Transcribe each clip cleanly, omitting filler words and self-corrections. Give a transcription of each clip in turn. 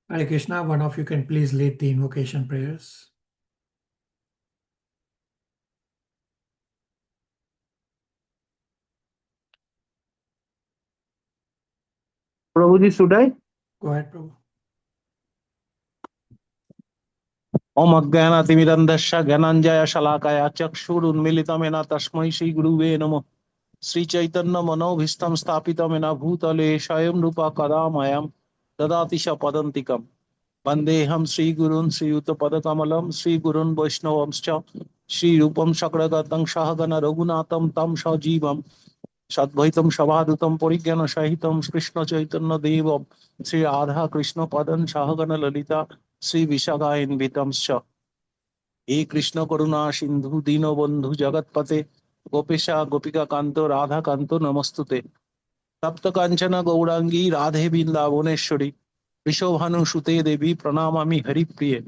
Hare Krishna, one of you can please lead the invocation prayers. Prabhuji, should I? Go ahead, Prabhu. Om Ajnanaatimirandasya Gyananjaya Shalakaya Chakshurunmilitamena Tasmai Shri Guruve Namo Sri Chaitanya Manobhistam Sthapitamena Bhutale Shayam Rupa Kadamayam Dadatisha Padantikam Vandeham Sri Gurun Sri Yuta Padakamalam Sri Gurun Vaishnavamscha Sri Rupam Shakragatam Shahagana Raghunatam Tam Shajivam Sadvaitam Shavadhutam Porigyana Shahitam Krishna Chaitanya Devam Sri Radha Krishna Padan Shahagana Lalita Sri Vishagain Vitamscha hey Krishna Karuna Sindhu Deenbandhu जगतपते गोपेशा Gopika Kanto Radha Kanto नमस्तुते तप्त कांचन गौरांगी राधे वृंदावनेश्वरी विशोभानुसुते देवी प्रणमामि हरिप्रिये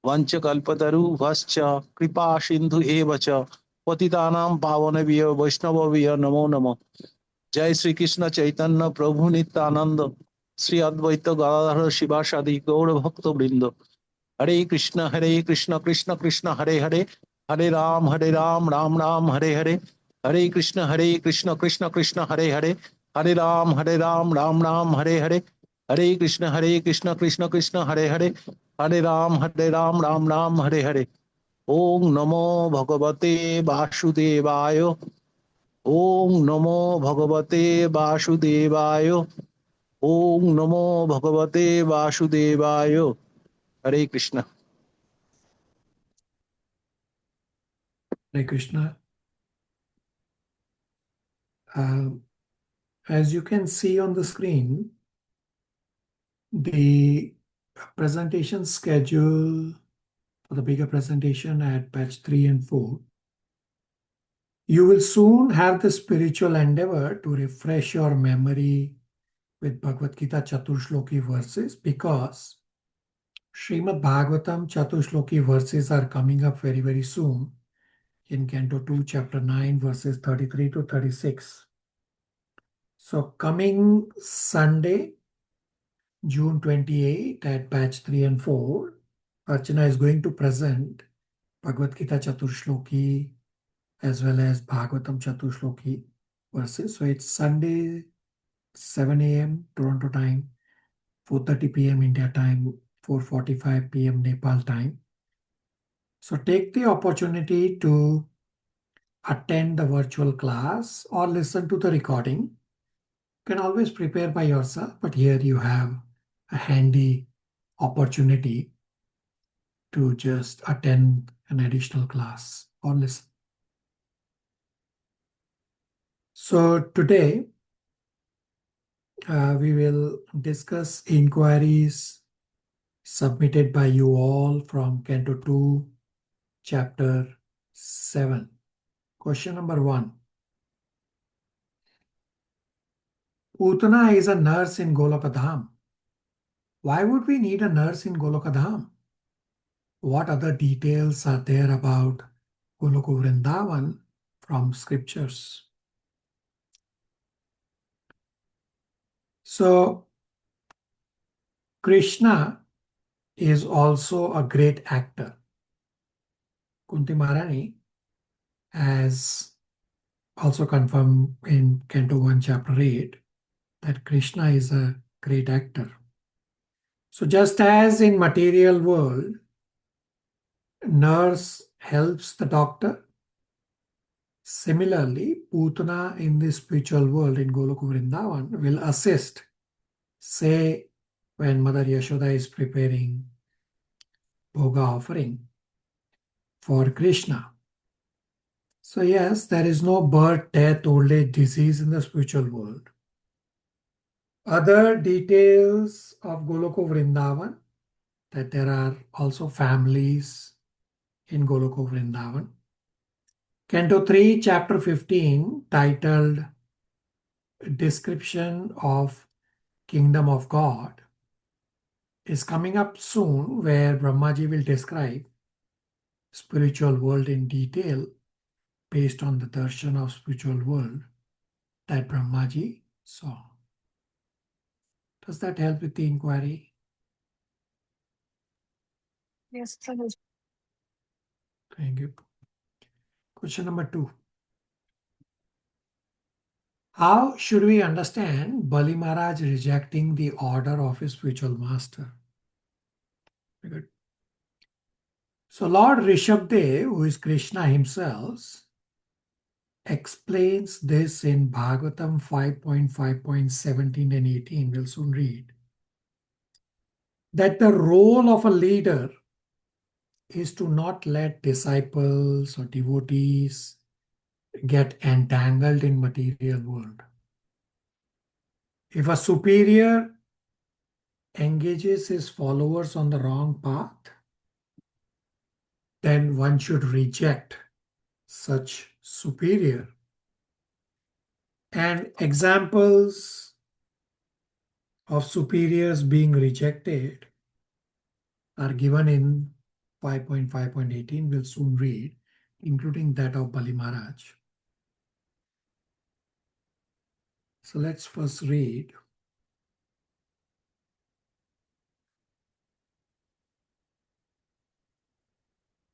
वंशकल्पतरु भश्च कृपा सिंधु एव च पतितानां पावनेभ्यो वैष्णवेभ्यो नमो नमः जय श्री कृष्ण चैतन्य प्रभु नित्यानंद श्री अद्वैत गदाधर शिवासादि गौर भक्त वृंद हरे कृष्ण कृष्ण कृष्ण हरे हरे हरे राम राम राम हरे हरे हरे कृष्ण कृष्ण कृष्ण हरे हरे हरे राम राम राम हरे हरे हरे कृष्ण कृष्ण कृष्ण हरे हरे हरे राम राम राम हरे हरे ओम नमो भगवते वासुदेवाय ओम नमो भगवते वासुदेवाय ओम नमो भगवते वासुदेवाय हरे Krishna Hare Krishna. As you can see on the screen, the presentation schedule for the bigger presentation at batch 3 and 4. You will soon have the spiritual endeavor to refresh your memory with Bhagavad Gita Chaturshloki verses, because Srimad Bhagavatam Chaturshloki verses are coming up very, very soon in Canto 2, Chapter 9, verses 33 to 36. So coming Sunday, June 28 at batch 3 and 4, Archana is going to present Bhagavad Gita Chaturshloki as well as Bhagavatam Chaturshloki verses. So it's Sunday, 7 a.m. Toronto time, 4:30 p.m. India time, 4:45 p.m. Nepal time. So take the opportunity to attend the virtual class or listen to the recording. You can always prepare by yourself, but here you have a handy opportunity to just attend an additional class or listen. So today we will discuss inquiries submitted by you all from Canto 2, Chapter 7. Question number 1. Putana is a nurse in Golokadham. Why would we need a nurse in Golokadham? What other details are there about Goloka Vrindavan from scriptures? So, Krishna is also a great actor. Kunti Maharani has also confirmed in Canto 1, Chapter 8 that Krishna is a great actor. So just as in material world, nurse helps the doctor, similarly, Putana in the spiritual world in Goloka Vrindavan will assist. Say, when Mother Yashoda is preparing Bhoga offering for Krishna. So yes, there is no birth, death, old age, disease in the spiritual world. Other details of Goloka Vrindavan, that there are also families in Goloka Vrindavan. Canto 3, Chapter 15, titled Description of Kingdom of God, is coming up soon, where Brahmaji will describe spiritual world in detail based on the darshan of spiritual world that Brahmaji saw. Does that help with the inquiry? Yes, Prabhuji. Thank you. Question number 2. How should we understand Bali Maharaj rejecting the order of his spiritual master? Very good. So Lord Rishabdev, who is Krishna himself, explains this in Bhagavatam 5.5.17 and 18. We'll soon read. That the role of a leader is to not let disciples or devotees get entangled in material world. If a superior engages his followers on the wrong path, then one should reject such superior. And examples of superiors being rejected are given in 5.5.18. We'll soon read, including that of Bali Maharaj. So let's first read.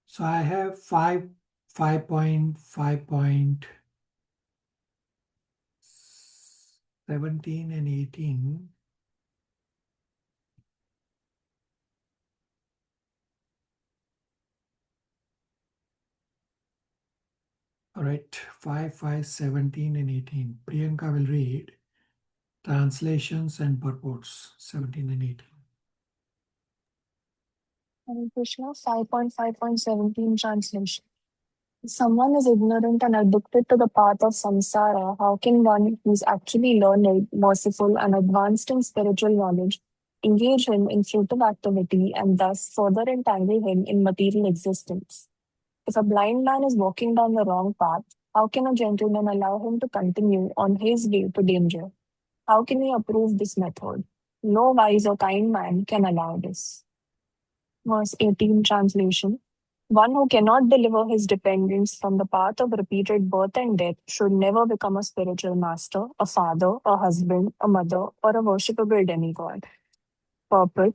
So I have 5.5.17 and 18. All right, 5.5.17 and 18. Priyanka will read translations and purports, 17 and 18. Hare Krishna, 5.5.17 translation. If someone is ignorant and addicted to the path of samsara, how can one who is actually learned, merciful, and advanced in spiritual knowledge engage him in fruitive activity and thus further entangle him in material existence? If a blind man is walking down the wrong path, how can a gentleman allow him to continue on his way to danger? How can he approve this method? No wise or kind man can allow this. Verse 18 translation. One who cannot deliver his dependents from the path of repeated birth and death should never become a spiritual master, a father, a husband, a mother, or a worshipable demigod. Purport.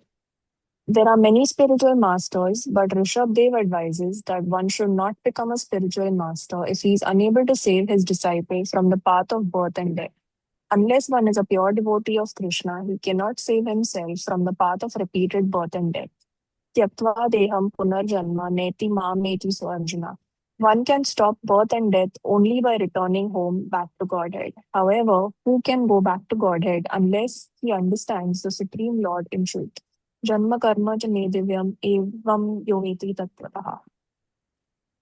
There are many spiritual masters, but Rishabdev advises that one should not become a spiritual master if he is unable to save his disciple from the path of birth and death. Unless one is a pure devotee of Krishna, he cannot save himself from the path of repeated birth and death. Tyaktva deham punarjanma neti mameti so Arjuna. One can stop birth and death only by returning home back to Godhead. However, who can go back to Godhead unless he understands the Supreme Lord in truth? Janma karma cha me divyam evam yoveti tattvataha.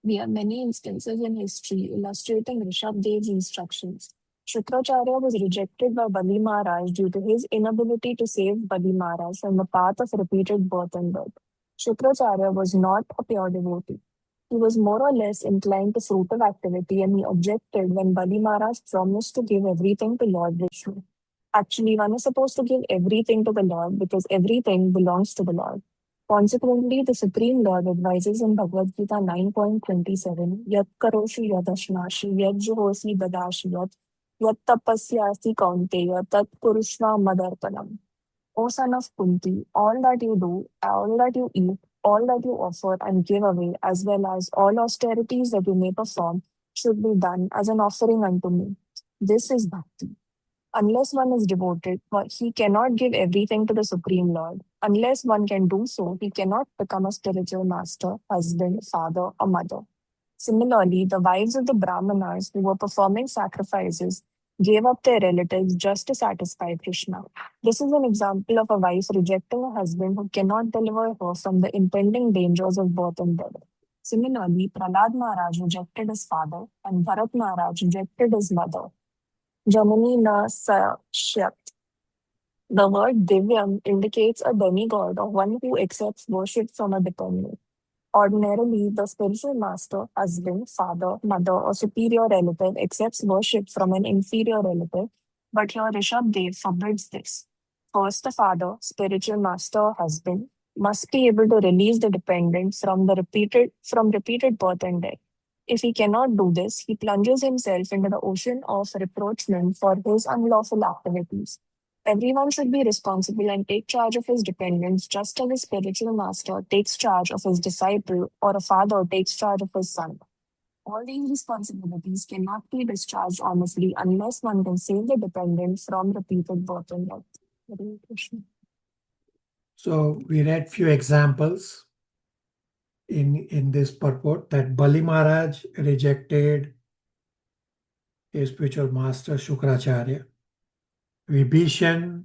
We have many instances in history illustrating Rishabdev's instructions. Shukracharya was rejected by Bali Maharaj due to his inability to save Bali Maharaj from the path of repeated birth and death. Shukracharya was not a pure devotee. He was more or less inclined to fruitive activity and he objected when Bali Maharaj promised to give everything to Lord Vishnu. Actually, one is supposed to give everything to the Lord because everything belongs to the Lord. Consequently, the Supreme Lord advises in Bhagavad Gita 9.27, Yat karoshi yadashnashi, yat juhosi dadashi yat tapasyasi kaunteya, tat kurushva madarpanam. O son of Kunti, all that you do, all that you eat, all that you offer and give away, as well as all austerities that you may perform, should be done as an offering unto me. This is bhakti. Unless one is devoted, he cannot give everything to the Supreme Lord. Unless one can do so, he cannot become a spiritual master, husband, father, or mother. Similarly, the wives of the Brahmanas who were performing sacrifices gave up their relatives just to satisfy Krishna. This is an example of a wife rejecting a husband who cannot deliver her from the impending dangers of birth and death. Similarly, Prahlad Maharaj rejected his father and Bharat Maharaj rejected his mother. Janani na Sashyat. The word Divyam indicates a demigod or one who accepts worship from a dependent. Ordinarily, the spiritual master, husband, father, mother, or superior relative accepts worship from an inferior relative, but here Rishabdev forbids this. First, the father, spiritual master, or husband, must be able to release the dependent from repeated birth and death. If he cannot do this, he plunges himself into the ocean of reproachment for his unlawful activities. Everyone should be responsible and take charge of his dependents, just as a spiritual master takes charge of his disciple or a father takes charge of his son. All these responsibilities cannot be discharged honestly unless one can save the dependent from repeated birth and death. Hare Krishna. So we read few examples in this purport that Bali Maharaj rejected his spiritual master Shukracharya. Vibhishan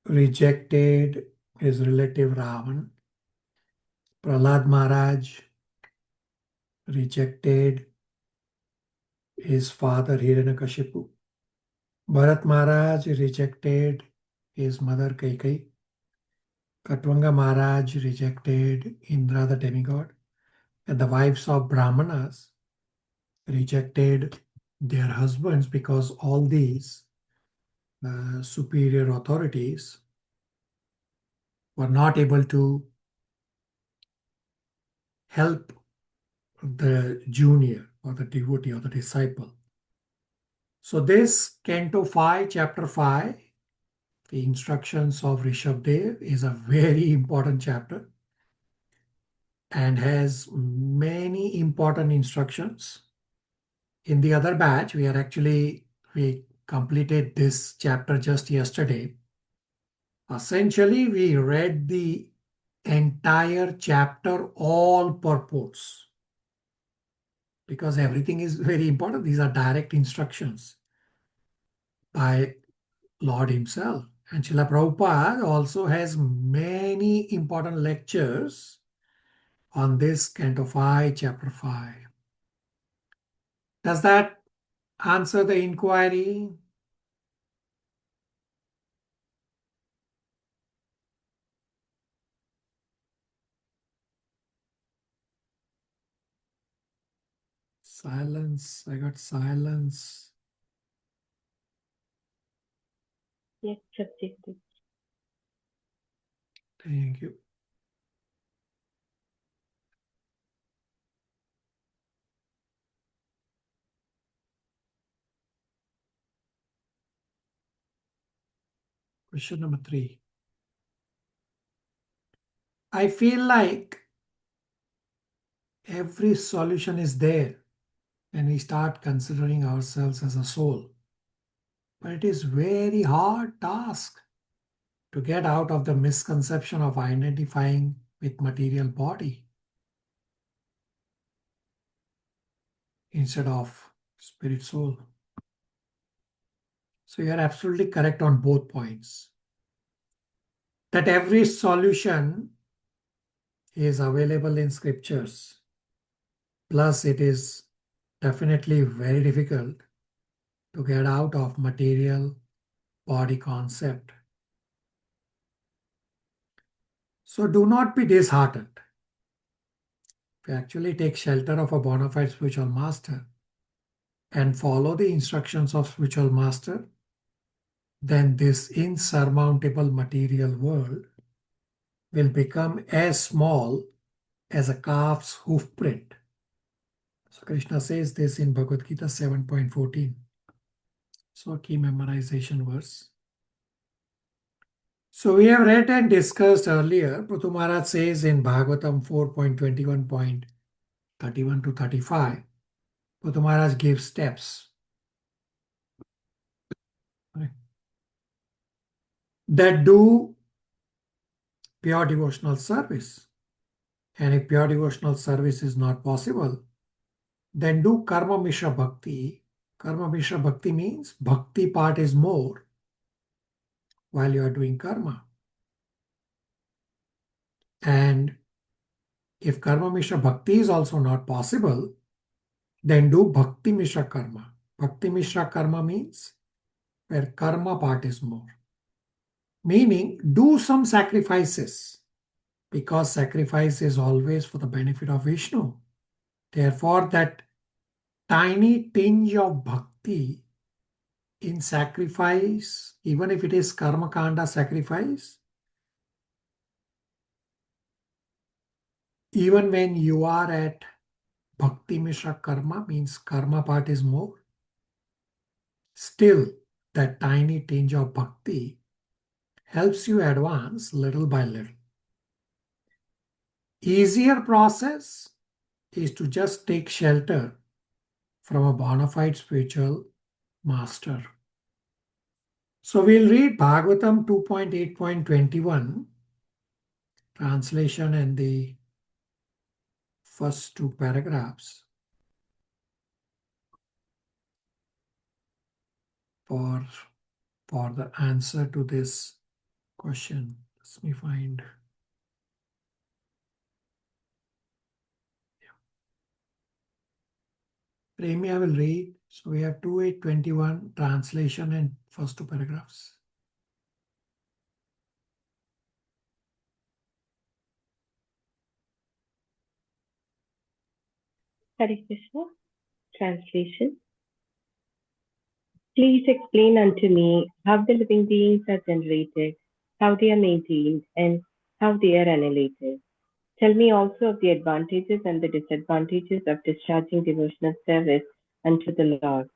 rejected his relative Ravan. Prahlad Maharaj rejected his father Hiranyakashipu. Bharat Maharaj rejected his mother Kaikai. Katwanga Maharaj rejected Indra the demigod. And the wives of Brahmanas rejected their husbands because all these superior authorities were not able to help the junior or the devotee or the disciple. So this Canto 5, Chapter 5, the instructions of Rishabdev, is a very important chapter and has many important instructions. In the other batch, we completed this chapter just yesterday. Essentially, we read the entire chapter, all purports, because everything is very important. These are direct instructions by Lord himself. And Srila Prabhupada also has many important lectures on this Canto 5, Chapter 5. Does that answer the inquiry? Silence. I got silence. Yes, Subjective. Thank you. Question number 3. I feel like every solution is there when we start considering ourselves as a soul. But it is very hard task to get out of the misconception of identifying with material body instead of spirit soul. So you are absolutely correct on both points. That every solution is available in scriptures. Plus, it is definitely very difficult to get out of material body concept. So do not be disheartened. If you actually take shelter of a bona fide spiritual master and follow the instructions of spiritual master, then this insurmountable material world will become as small as a calf's hoof print. So Krishna says this in Bhagavad Gita 7.14. So a key memorization verse. So we have read and discussed earlier. Prithu Maharaj says in Bhagavatam 4.21.31 to 35, Prithu Maharaj gives steps that do pure devotional service. And if pure devotional service is not possible, then do Karma Mishra Bhakti. Karma Mishra Bhakti means Bhakti part is more while you are doing karma. And if Karma Mishra Bhakti is also not possible, then do Bhakti Mishra Karma. Bhakti Mishra Karma means where karma part is more. Meaning, do some sacrifices, because sacrifice is always for the benefit of Vishnu. Therefore, that tiny tinge of bhakti in sacrifice, even if it is karma kanda sacrifice, even when you are at Bhakti Mishra Karma, means karma part is more, still that tiny tinge of bhakti helps you advance little by little. Easier process is to just take shelter from a bona fide spiritual master. So we'll read Bhagavatam 2.8.21, translation and the first two paragraphs for the answer to this question. Let me find. Remy, I will read. So we have 2.8.21, translation and first two paragraphs. Hare Krishna. Translation. Please explain unto me how the living beings are generated, how they are maintained, and how they are annihilated. Tell me also of the advantages and the disadvantages of discharging devotional service unto the Lord.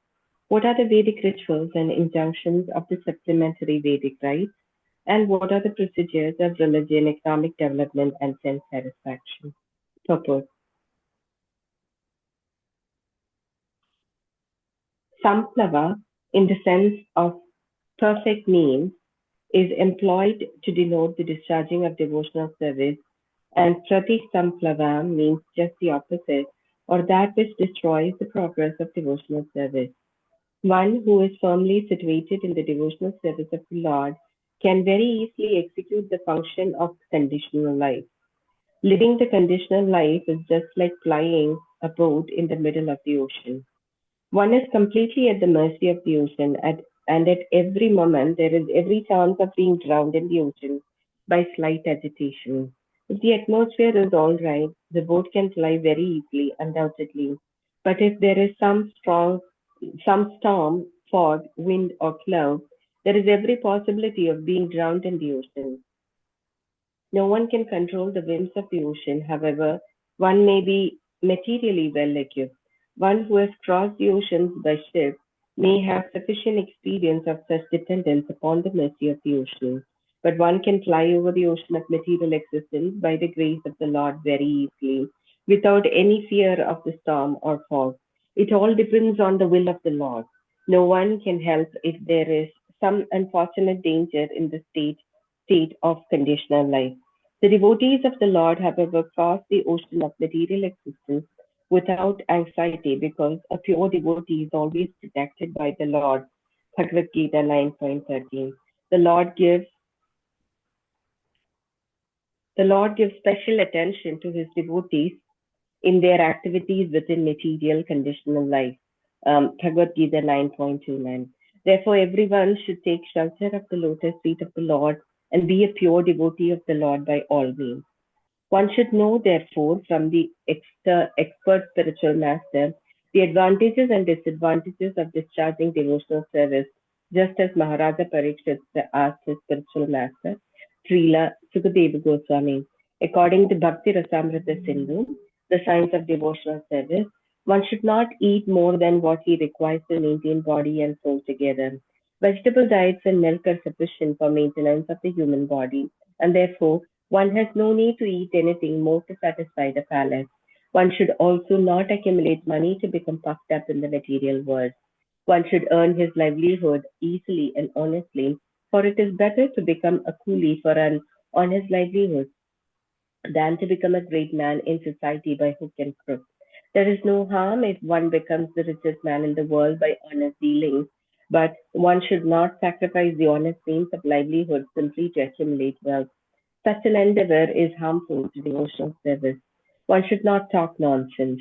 What are the Vedic rituals and injunctions of the supplementary Vedic rites? And what are the procedures of religion, economic development, and self-satisfaction? Purport. Samplava, in the sense of perfect means, is employed to denote the discharging of devotional service, and Pratisamplava means just the opposite, or that which destroys the progress of devotional service. One who is firmly situated in the devotional service of the Lord can very easily execute the function of conditional life. Living the conditional life is just like flying a boat in the middle of the ocean. One is completely at the mercy of the ocean, and at every moment there is every chance of being drowned in the ocean by slight agitation. If the atmosphere is all right, the boat can fly very easily, undoubtedly. But if there is some storm, fog, wind, or cloud, there is every possibility of being drowned in the ocean. No one can control the whims of the ocean. However, one may be materially well equipped. One who has crossed the oceans by ship may have sufficient experience of such dependence upon the mercy of the ocean. But one can fly over the ocean of material existence by the grace of the Lord very easily, without any fear of the storm or fog. It all depends on the will of the Lord. No one can help if there is some unfortunate danger in the state of conditional life. The devotees of the Lord, however, cross the ocean of material existence without anxiety because a pure devotee is always protected by the Lord. Bhagavad Gita 9.13. The Lord gives special attention to his devotees in their activities within material conditional life. Bhagavad Gita 9.29. Therefore, everyone should take shelter of the lotus feet of the Lord and be a pure devotee of the Lord by all means. One should know, therefore, from the expert spiritual master, the advantages and disadvantages of discharging devotional service, just as Maharaja Parikshit asked his spiritual master, Srila Sukadeva Goswami. According to Bhakti Rasamrita Sindhu, the science of devotional service, one should not eat more than what he requires to maintain body and soul together. Vegetable diets and milk are sufficient for maintenance of the human body, and therefore one has no need to eat anything more to satisfy the palate. One should also not accumulate money to become puffed up in the material world. One should earn his livelihood easily and honestly, for it is better to become a coolie for an honest livelihood than to become a great man in society by hook and crook. There is no harm if one becomes the richest man in the world by honest dealings, but one should not sacrifice the honest means of livelihood simply to accumulate wealth. Such an endeavor is harmful to devotional service. One should not talk nonsense.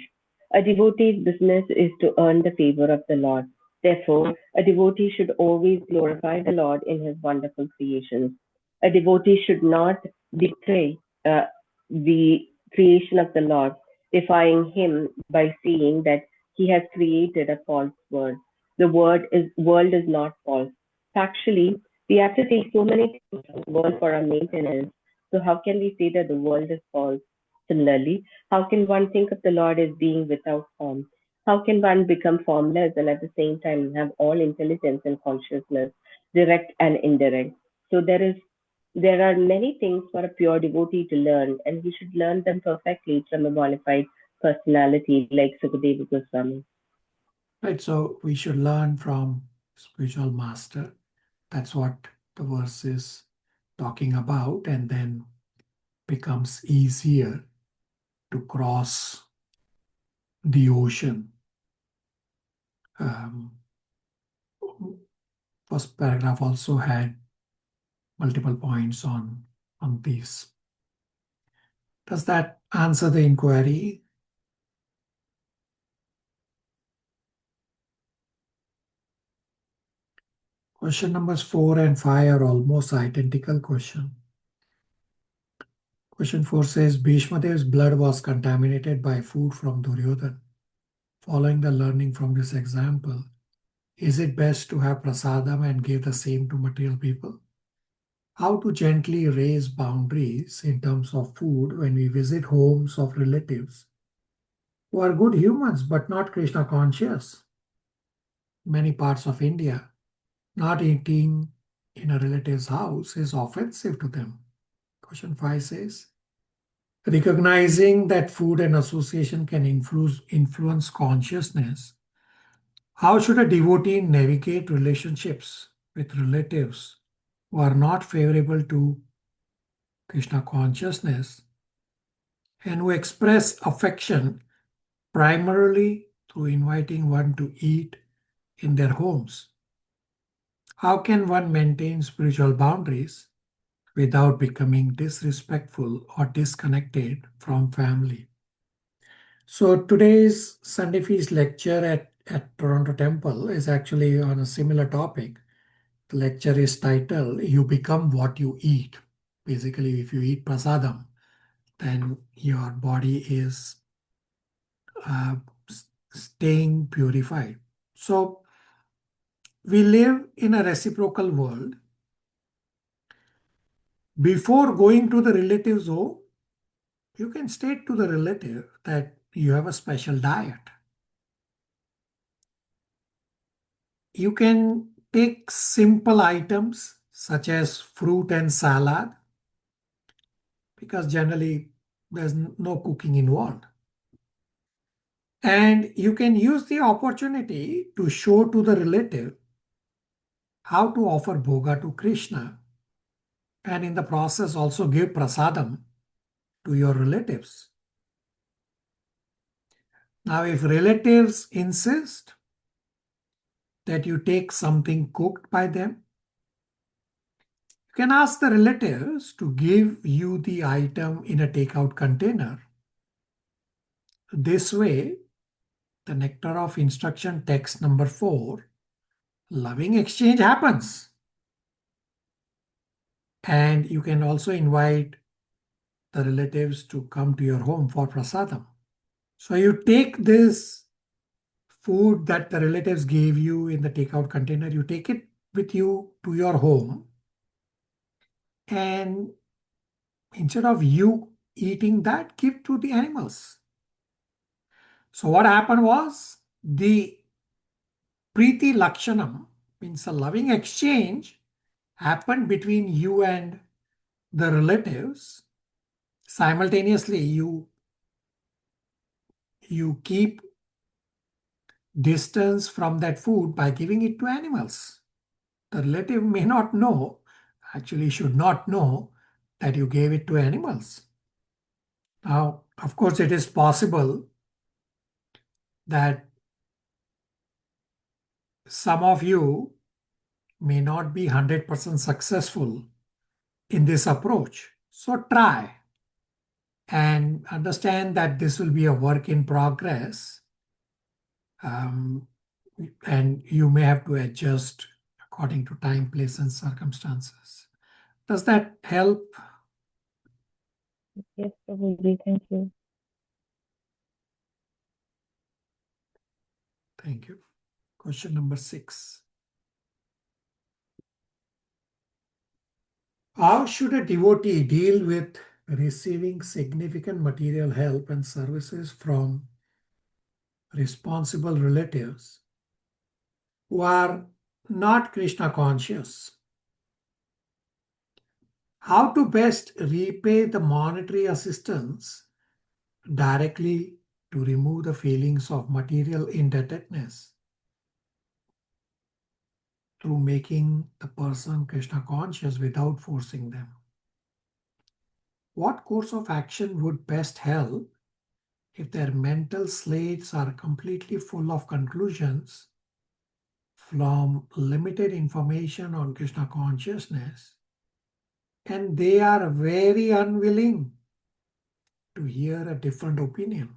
A devotee's business is to earn the favor of the Lord. Therefore, a devotee should always glorify the Lord in his wonderful creations. A devotee should not betray the creation of the Lord, defying him by saying that he has created a false world. The world is not false. Factually, we have to take so many things from the world for our maintenance. So how can we say that the world is false? Similarly, how can one think of the Lord as being without form? How can one become formless and at the same time have all intelligence and consciousness, direct and indirect? So there are many things for a pure devotee to learn, and we should learn them perfectly from a bona fide personality like Sukadeva Goswami. Right, so we should learn from spiritual master. That's what the verse is talking about, and then becomes easier to cross the ocean. First paragraph also had multiple points on this. Does that answer the inquiry? Question numbers 4 and 5 are almost identical question. Question 4 says, Bhishma Dev's blood was contaminated by food from Duryodhan. Following the learning from this example, is it best to have prasadam and give the same to material people? How to gently raise boundaries in terms of food when we visit homes of relatives who are good humans but not Krishna conscious? Many parts of India, not eating in a relative's house is offensive to them. Question 5 says, recognizing that food and association can influence consciousness, how should a devotee navigate relationships with relatives who are not favorable to Krishna consciousness and who express affection primarily through inviting one to eat in their homes? How can one maintain spiritual boundaries without becoming disrespectful or disconnected from family? So today's Sunday Feast lecture at Toronto Temple is actually on a similar topic. The lecture is titled, You Become What You Eat. Basically, if you eat prasadam, then your body is staying purified. So we live in a reciprocal world. Before going to the relative's home, you can state to the relative that you have a special diet. You can take simple items such as fruit and salad, because generally there's no cooking involved. And you can use the opportunity to show to the relative how to offer bhoga to Krishna, and in the process also give prasadam to your relatives. Now, if relatives insist that you take something cooked by them, you can ask the relatives to give you the item in a takeout container. This way, the nectar of instruction text number 4, loving exchange happens. And you can also invite the relatives to come to your home for prasadam. So you take this food that the relatives gave you in the takeout container, you take it with you to your home, and instead of you eating that, give to the animals. So what happened was, the Preeti Lakshanam, means a loving exchange, happened between you and the relatives. Simultaneously, you keep distance from that food by giving it to animals. The relative may not know, actually should not know, that you gave it to animals. Now, of course, it is possible that some of you may not be 100% successful in this approach. So try and understand that this will be a work in progress, and you may have to adjust according to time, place, and circumstances. Does that help? Yes, Prabhuji, thank you. Thank you. Question number 6. How should a devotee deal with receiving significant material help and services from responsible relatives who are not Krishna conscious. How to best repay the monetary assistance directly to remove the feelings of material indebtedness through making the person Krishna conscious without forcing them. What course of action would best help if their mental slates are completely full of conclusions from limited information on Krishna consciousness, and they are very unwilling to hear a different opinion?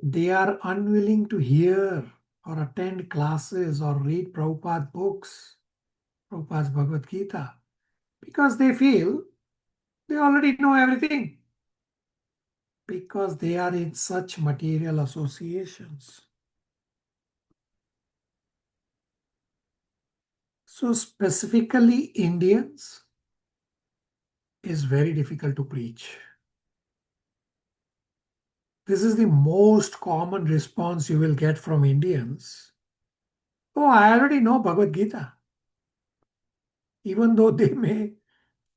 They are unwilling to hear or attend classes or read Prabhupada's books, Prabhupada's Bhagavad Gita, because they feel they already know everything, because they are in such material associations. So specifically Indians is very difficult to preach. This is the most common response you will get from Indians. Oh, I already know Bhagavad Gita. Even though they may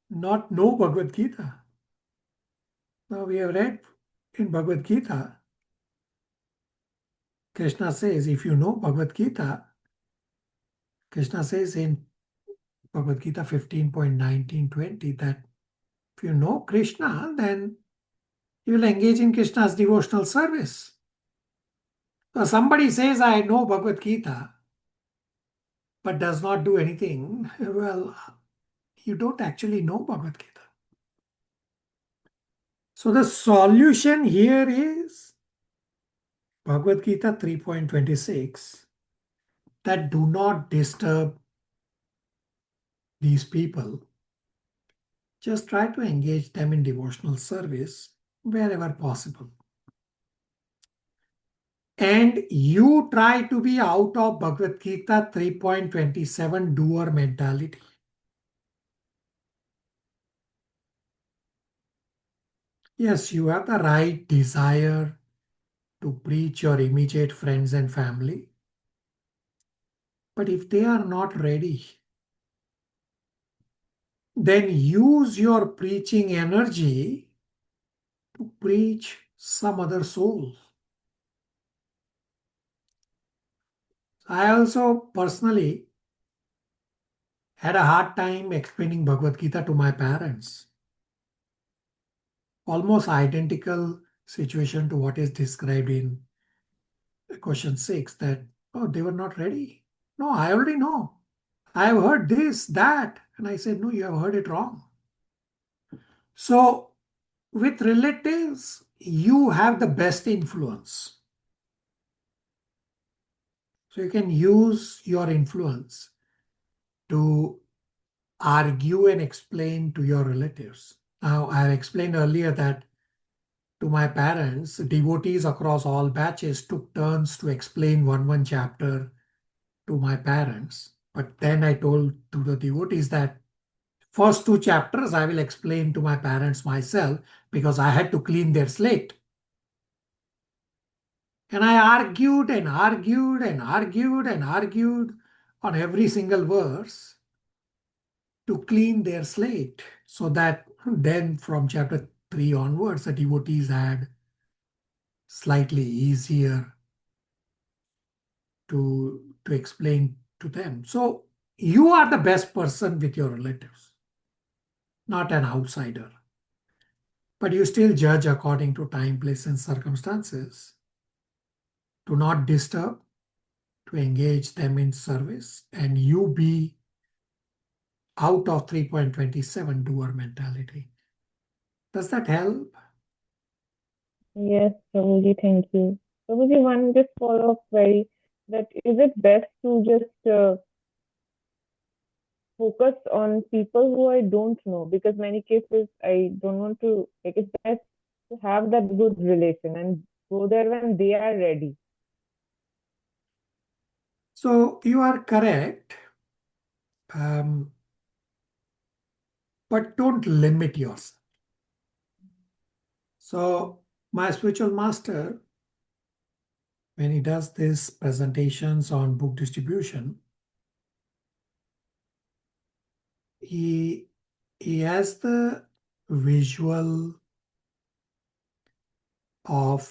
not know Bhagavad Gita. Now we have read in Bhagavad Gita, Krishna says, if you know Bhagavad Gita, Krishna says in Bhagavad Gita 15.19-20 that if you know Krishna, then you will engage in Krishna's devotional service. So somebody says, I know Bhagavad Gita, but does not do anything. Well, you don't actually know Bhagavad Gita. So the solution here is Bhagavad Gita 3.26, that do not disturb these people. Just try to engage them in devotional service wherever possible. And you try to be out of Bhagavad Gita 3.27 doer mentality. Yes, you have the right desire to preach your immediate friends and family. But if they are not ready, then use your preaching energy to preach some other soul. I also personally had a hard time explaining Bhagavad Gita to my parents. Almost identical situation to what is described in question 6, that, oh, they were not ready. No, I already know. I have heard this, that. And I said, no, you have heard it wrong. So with relatives, you have the best influence. So you can use your influence to argue and explain to your relatives. Now, I have explained earlier that to my parents, devotees across all batches took turns to explain one chapter to my parents. But then I told to the devotees that first 2 chapters I will explain to my parents myself, because I had to clean their slate. And I argued and argued and argued and argued on every single verse to clean their slate, so that then from chapter 3 onwards, the devotees had slightly easier to explain to them. So you are the best person with your relatives, not an outsider. But you still judge according to time, place, and circumstances. To not disturb, to engage them in service, and you be out of 3.27 doer mentality. Does that help? Yes, Prabhuji, thank you. Prabhuji, one just follow-up query, that is it best to just focus on people who I don't know? Because many cases I don't want to, like, it's best to have that good relation and go there when they are ready. So you are correct, but don't limit yourself. So my spiritual master when he does these presentations on book distribution, he has the visual of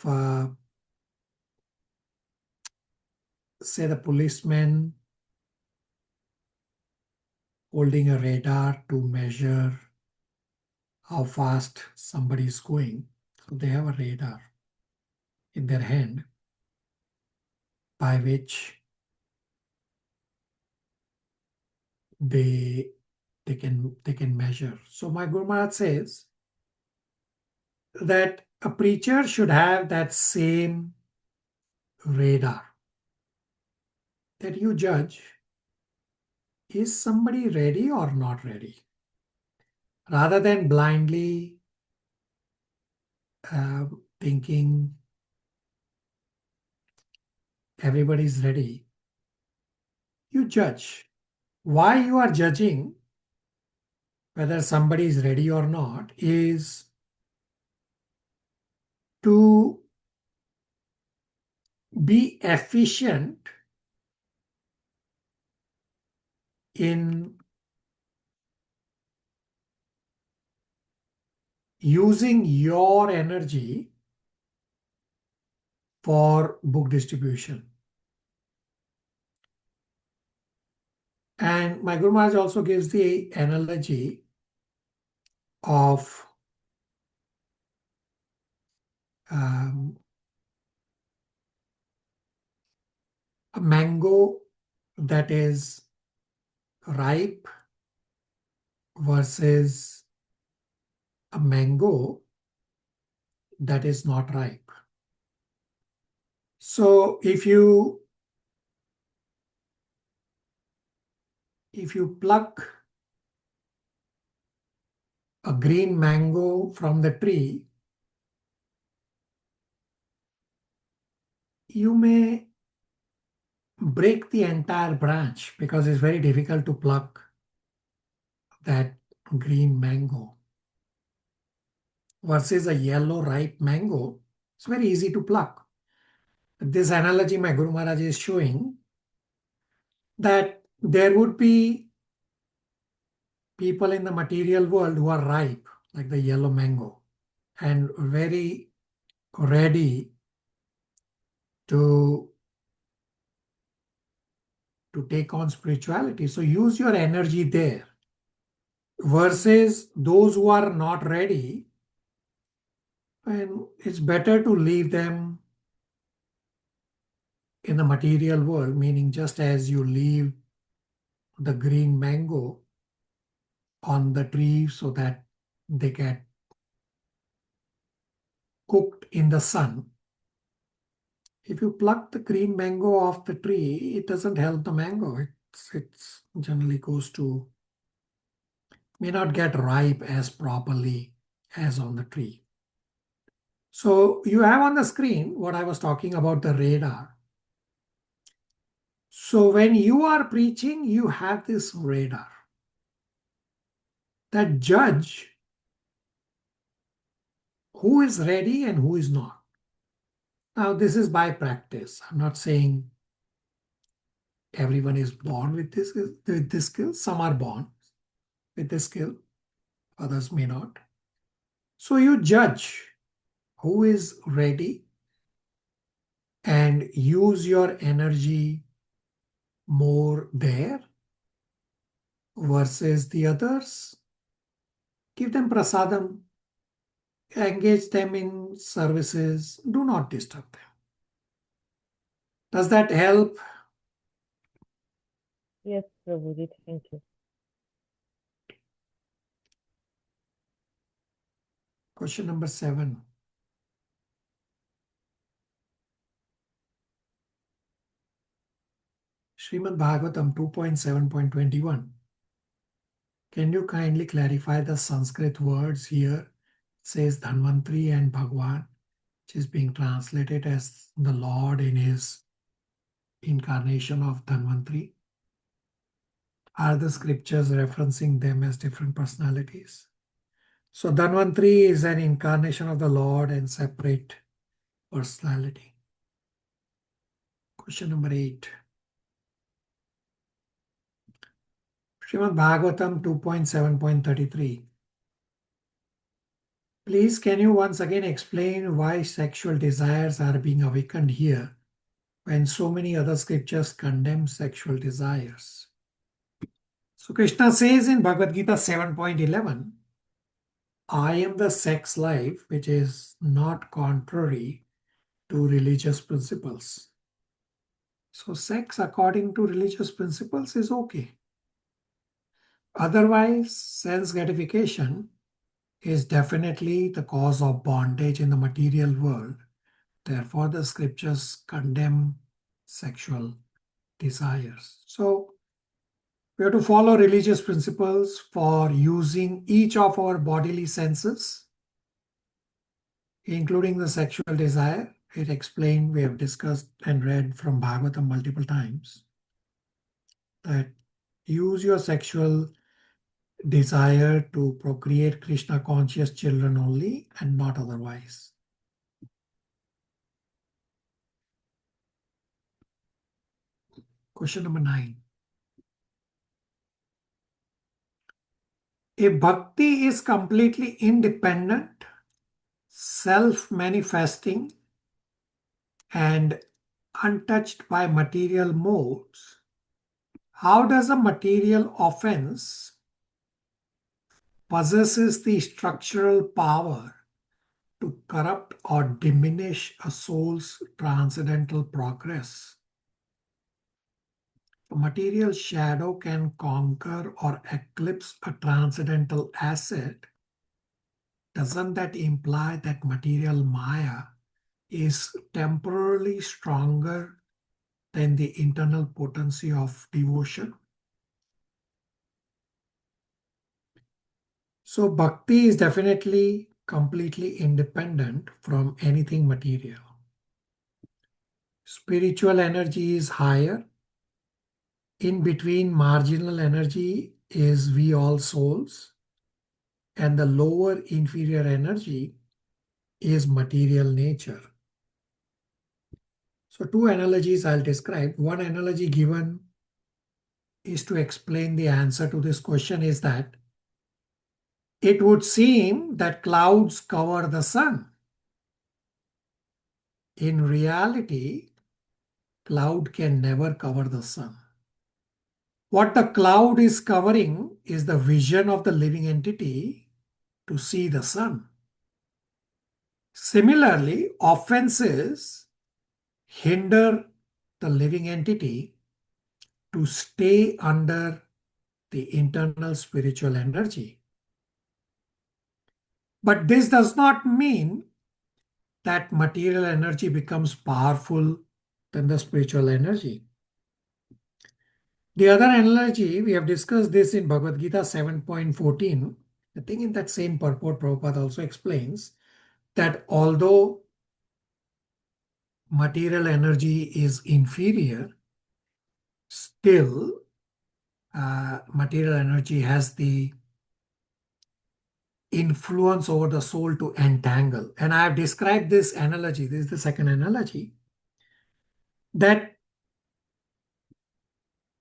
say the policeman holding a radar to measure how fast somebody is going. So they have a radar in their hand by which they can measure. So my Guru Maharaj says that a preacher should have that same radar, that you judge, is somebody ready or not ready, rather than blindly thinking everybody's ready. You judge. Why you are judging whether somebody is ready or not is to be efficient in using your energy for book distribution. And my Guru Maharaj also gives the analogy of a mango that is ripe versus a mango that is not ripe. So if you pluck a green mango from the tree, you may break the entire branch because it's very difficult to pluck that green mango. Versus a yellow ripe mango, it's very easy to pluck. This analogy my Guru Maharaj is showing that there would be people in the material world who are ripe, like the yellow mango, and very ready to take on spirituality. So use your energy there. Versus those who are not ready, and it's better to leave them in the material world, meaning just as you leave the green mango on the tree so that they get cooked in the sun. If you pluck the green mango off the tree, it doesn't help the mango. It's generally may not get ripe as properly as on the tree. So you have on the screen what I was talking about, the radar. So when you are preaching, you have this radar that judge who is ready and who is not. Now, this is by practice. I'm not saying everyone is born with this skill. Some are born with this skill, others may not. So you judge who is ready and use your energy more there versus the others. Give them prasadam, engage them in services, do not disturb them. Does that help? Yes, Prabhuji, thank you. Question number 7. Srimad Bhagavatam 2.7.21. Can you kindly clarify the Sanskrit words here? It says Dhanvantri and Bhagwan, which is being translated as the Lord in his incarnation of Dhanvantri. Are the scriptures referencing them as different personalities? So Dhanvantri is an incarnation of the Lord and separate personality. Question number 8. Srimad Bhagavatam 2.7.33. Please, can you once again explain why sexual desires are being awakened here when so many other scriptures condemn sexual desires? So Krishna says in Bhagavad Gita 7.11, I am the sex life which is not contrary to religious principles. So sex according to religious principles is okay. Otherwise, sense gratification is definitely the cause of bondage in the material world. Therefore, the scriptures condemn sexual desires. So, we have to follow religious principles for using each of our bodily senses, including the sexual desire. It explained, we have discussed and read from Bhagavatam multiple times, that use your sexual desire to procreate Krishna conscious children only and not otherwise. Question number 9. If bhakti is completely independent, self-manifesting, and untouched by material modes, how does a material offense possesses the structural power to corrupt or diminish a soul's transcendental progress? A material shadow can conquer or eclipse a transcendental asset. Doesn't that imply that material Maya is temporarily stronger than the internal potency of devotion? So bhakti is definitely completely independent from anything material. Spiritual energy is higher. In between, marginal energy is we all souls, and the lower inferior energy is material nature. So two analogies I'll describe. One analogy given is to explain the answer to this question is that it would seem that clouds cover the sun. In reality, cloud can never cover the sun. What the cloud is covering is the vision of the living entity to see the sun. Similarly, offenses hinder the living entity to stay under the internal spiritual energy. But this does not mean that material energy becomes powerful than the spiritual energy. The other analogy, we have discussed this in Bhagavad Gita 7.14. I think in that same purport, Prabhupada also explains that although material energy is inferior, still material energy has the influence over the soul to entangle. And I have described this analogy, this is the second analogy, that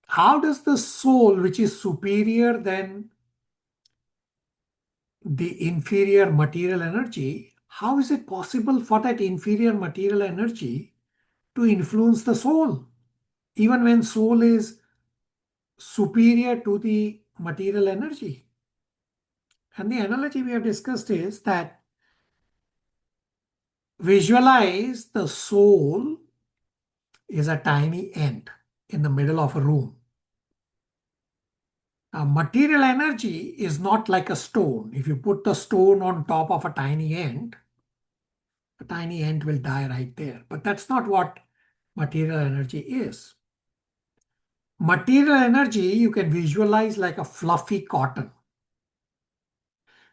how does the soul, which is superior than the inferior material energy, how is it possible for that inferior material energy to influence the soul, even when soul is superior to the material energy? And the analogy we have discussed is that visualize the soul is a tiny ant in the middle of a room. Now, material energy is not like a stone. If you put the stone on top of a tiny ant will die right there. But that's not what material energy is. Material energy you can visualize like a fluffy cotton.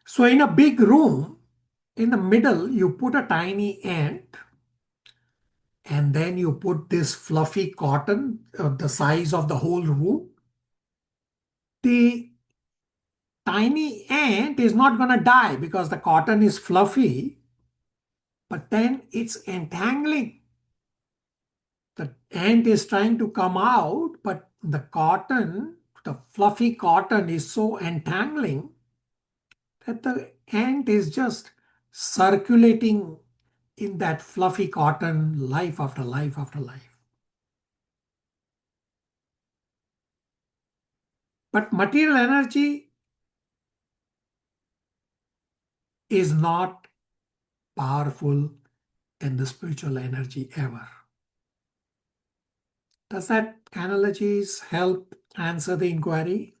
So in a big room, in the middle, you put a tiny ant, and then you put this fluffy cotton, the size of the whole room. The tiny ant is not going to die because the cotton is fluffy, but then it's entangling. the ant is trying to come out, but the cotton, the fluffy cotton is so entangling that the ant is just circulating in that fluffy cotton life after life after life. But material energy is not powerful than the spiritual energy ever. Does that analogies help answer the inquiry?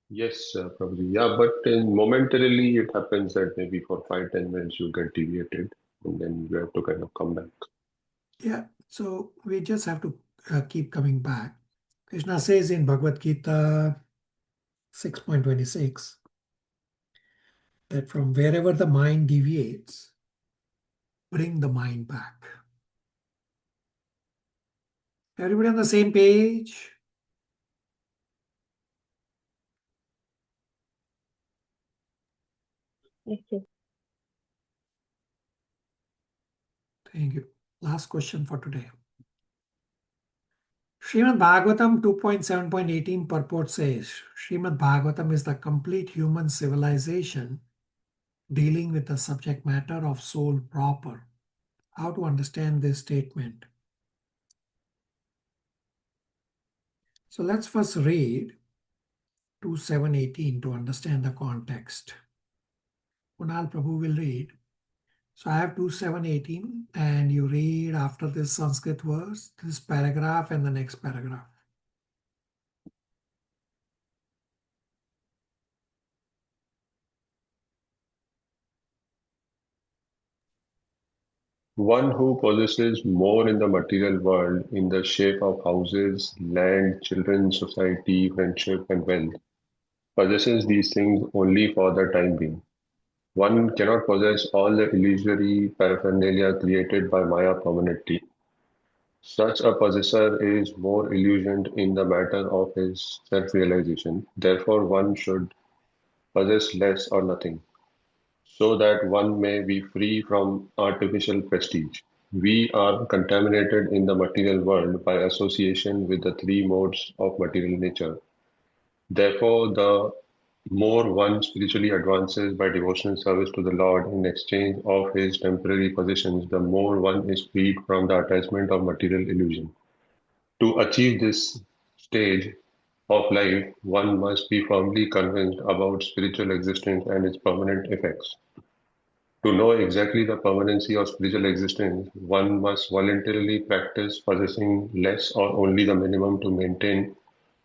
Yes, probably. Yeah, but momentarily it happens that maybe for 5-10 minutes you get deviated and then you have to kind of come back. Yeah, so we just have to keep coming back. Krishna says in Bhagavad Gita 6.26 that from wherever the mind deviates, bring the mind back. Everybody on the same page? Yes, yes. Thank you. Last question for today. Srimad Bhagavatam 2.7.18 purport says, Srimad Bhagavatam is the complete human civilization dealing with the subject matter of soul proper. How to understand this statement? So let's first read 2.7.18 to understand the context. Kunal Prabhu will read. So I have 2.7.18 and you read after this Sanskrit verse, this paragraph and the next paragraph. One who possesses more in the material world in the shape of houses, land, children, society, friendship, and wealth possesses these things only for the time being. One cannot possess all the illusory paraphernalia created by Maya permanently. Such a possessor is more illusioned in the matter of his self-realization. Therefore, one should possess less or nothing, so that one may be free from artificial prestige. We are contaminated in the material world by association with the three modes of material nature. Therefore, the more one spiritually advances by devotional service to the Lord in exchange of his temporary possessions, the more one is freed from the attachment of material illusion. To achieve this stage of life, one must be firmly convinced about spiritual existence and its permanent effects. To know exactly the permanency of spiritual existence, one must voluntarily practice possessing less or only the minimum to maintain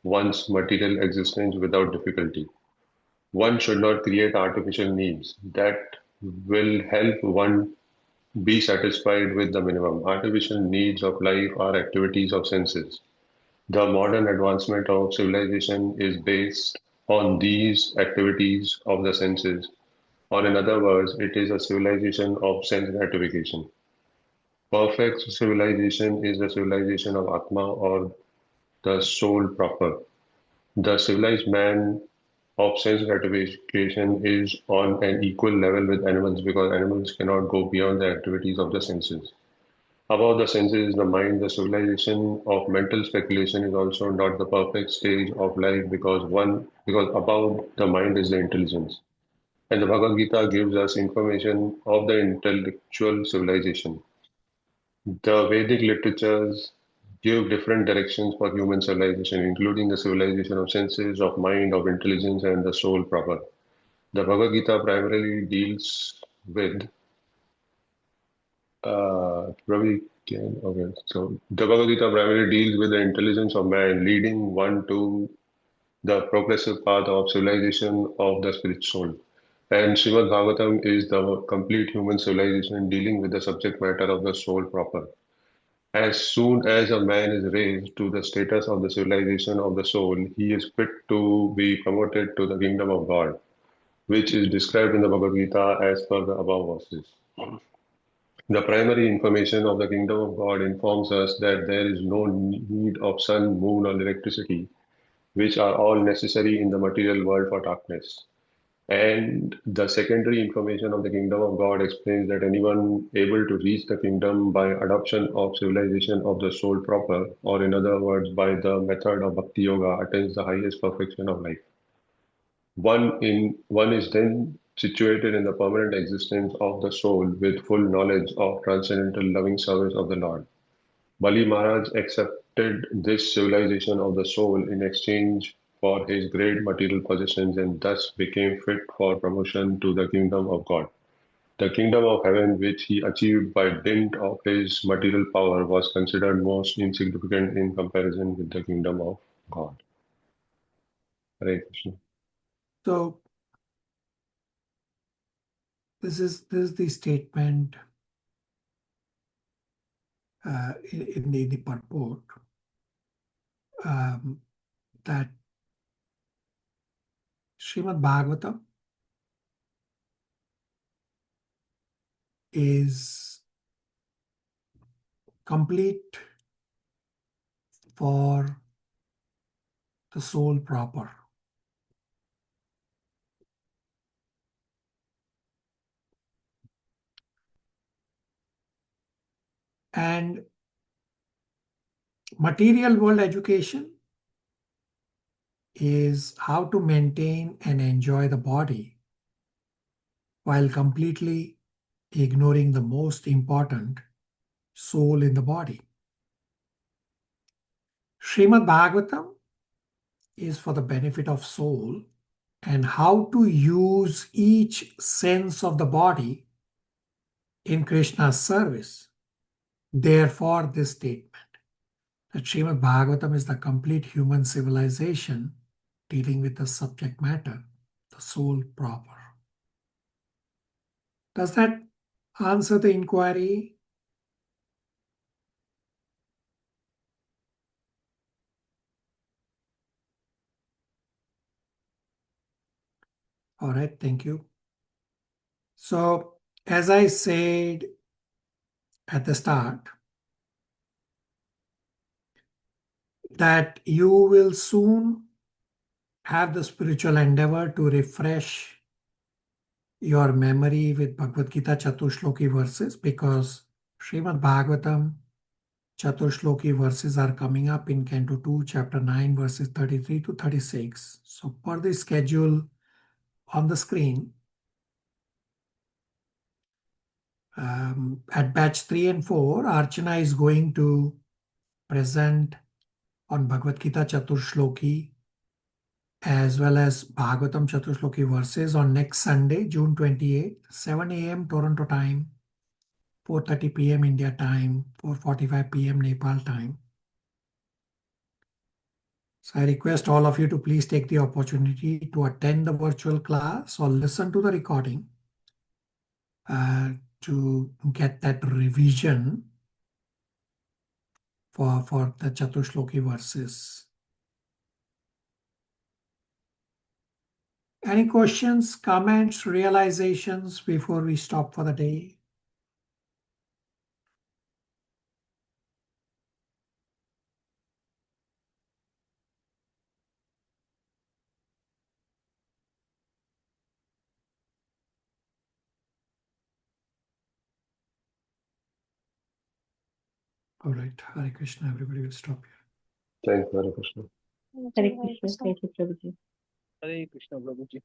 one's material existence without difficulty. One should not create artificial needs that will help one be satisfied with the minimum. Artificial needs of life are activities of senses. The modern advancement of civilization is based on these activities of the senses, or in other words, it is a civilization of sense gratification. Perfect civilization is the civilization of Atma or the soul proper. The civilized man of sense gratification is on an equal level with animals because animals cannot go beyond the activities of the senses. Above the senses is the mind. The civilization of mental speculation is also not the perfect stage of life because above the mind is the intelligence. And the Bhagavad Gita gives us information of the intellectual civilization. The Vedic literatures give different directions for human civilization, including the civilization of senses, of mind, of intelligence, and the soul proper. The Bhagavad Gita primarily deals with So the Bhagavad Gita primarily deals with the intelligence of man, leading one to the progressive path of civilization of the spirit soul. And Srimad Bhagavatam is the complete human civilization dealing with the subject matter of the soul proper. As soon as a man is raised to the status of the civilization of the soul, he is fit to be promoted to the kingdom of God, which is described in the Bhagavad Gita as per the above verses. The primary information of the kingdom of God informs us that there is no need of sun, moon, or electricity, which are all necessary in the material world for darkness. And the secondary information of the kingdom of God explains that anyone able to reach the kingdom by adoption of civilization of the soul proper, or in other words, by the method of Bhakti Yoga, attains the highest perfection of life. One is then situated in the permanent existence of the soul with full knowledge of transcendental loving service of the Lord. Bali Maharaj accepted this civilization of the soul in exchange for his great material possessions and thus became fit for promotion to the kingdom of God. The kingdom of heaven, which he achieved by dint of his material power, was considered most insignificant in comparison with the kingdom of God. Hare Krishna. So this is the statement in the purport that Srimad Bhagavatam is complete for the soul proper. And material world education is how to maintain and enjoy the body while completely ignoring the most important soul in the body. Srimad Bhagavatam is for the benefit of soul and how to use each sense of the body in Krishna's service. Therefore, this statement that Srimad Bhagavatam is the complete human civilization dealing with the subject matter, the soul proper. Does that answer the inquiry? All right, thank you. So, as I said at the start, that you will soon have the spiritual endeavor to refresh your memory with Bhagavad Gita Chatushloki verses, because Srimad Bhagavatam Chatushloki verses are coming up in Canto 2, Chapter 9, verses 33 to 36. So per the schedule on the screen, at batch 3 and 4, Archana is going to present on Bhagavad Gita Chatushloki as well as Bhagavatam Chatushloki verses on next Sunday, June 28, 7 a.m. Toronto time, 4:30 p.m. India time, 4:45 p.m. Nepal time. So I request all of you to please take the opportunity to attend the virtual class or listen to the recording to get that revision for the Chatushloki verses. Any questions, comments, realizations before we stop for the day? All right, Hare Krishna, everybody will stop here. Thank you, Hare Krishna. Hare Krishna. Thank you, Prabhuji. Hare Krishna, Prabhuji.